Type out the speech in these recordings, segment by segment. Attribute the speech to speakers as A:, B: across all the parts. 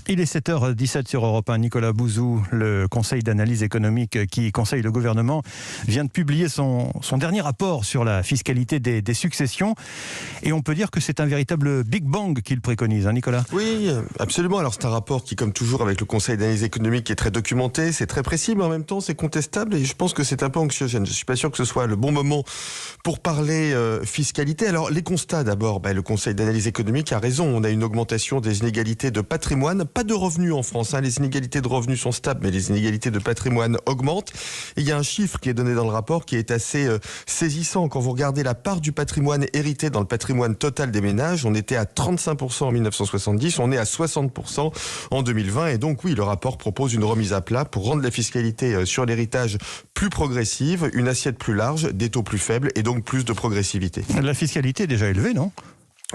A: Il est 7h17 sur Europe 1. Nicolas Bouzou, le Conseil d'analyse économique qui conseille le gouvernement, vient de publier son dernier rapport sur la fiscalité des successions. Et on peut dire que c'est un véritable Big Bang qu'il préconise, hein, Nicolas?
B: Oui, absolument. Alors c'est un rapport qui, comme toujours avec le Conseil d'analyse économique, est très documenté, c'est très précis, mais en même temps c'est contestable et je pense que c'est un peu anxiogène. Je suis pas sûr que ce soit le bon moment pour parler fiscalité. Alors les constats d'abord, le Conseil d'analyse économique a raison. On a une augmentation des inégalités de patrimoine. Pas de revenus en France, hein. Les inégalités de revenus sont stables, mais les inégalités de patrimoine augmentent. Et il y a un chiffre qui est donné dans le rapport qui est assez saisissant. Quand vous regardez la part du patrimoine hérité dans le patrimoine total des ménages, on était à 35% en 1970, on est à 60% en 2020. Et donc oui, le rapport propose une remise à plat pour rendre la fiscalité sur l'héritage plus progressive, une assiette plus large, des taux plus faibles et donc plus de progressivité.
A: La fiscalité est déjà élevée, non ?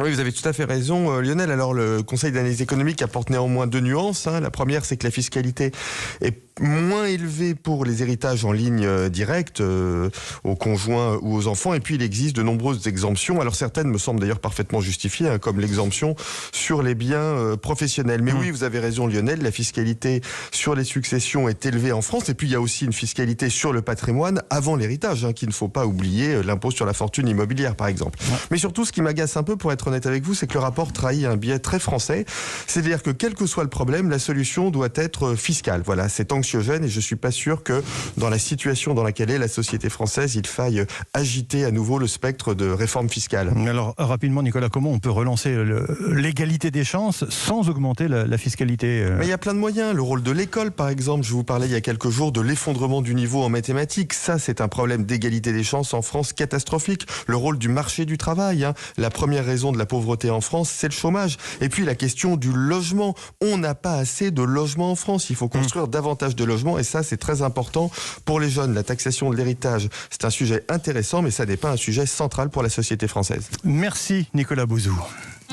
B: Oui, vous avez tout à fait raison, Lionel. Alors, le Conseil d'analyse économique apporte néanmoins deux nuances, hein. La première, c'est que la fiscalité est moins élevée pour les héritages en ligne directe aux conjoints ou aux enfants. Et puis, il existe de nombreuses exemptions. Alors, certaines me semblent d'ailleurs parfaitement justifiées, hein, comme l'exemption sur les biens professionnels. Mais oui, vous avez raison, Lionel. La fiscalité sur les successions est élevée en France. Et puis, il y a aussi une fiscalité sur le patrimoine avant l'héritage, hein, qu'il ne faut pas oublier, l'impôt sur la fortune immobilière, par exemple. Ouais. Mais surtout, ce qui m'agace un peu, pour être honnête avec vous, c'est que le rapport trahit un biais très français. C'est-à-dire que quel que soit le problème, la solution doit être fiscale. Voilà, c'est anxiogène et je suis pas sûr que dans la situation dans laquelle est la société française, il faille agiter à nouveau le spectre de réforme fiscale.
A: Alors, rapidement, Nicolas, comment on peut relancer l'égalité des chances sans augmenter la fiscalité
B: Mais il y a plein de moyens. Le rôle de l'école, par exemple. Je vous parlais il y a quelques jours de l'effondrement du niveau en mathématiques. Ça, c'est un problème d'égalité des chances en France catastrophique. Le rôle du marché du travail, hein. La première raison de la pauvreté en France, c'est le chômage. Et puis la question du logement. On n'a pas assez de logements en France. Il faut construire davantage de logements et ça, c'est très important pour les jeunes. La taxation de l'héritage, c'est un sujet intéressant, mais ça n'est pas un sujet central pour la société française.
A: Merci Nicolas Bouzou.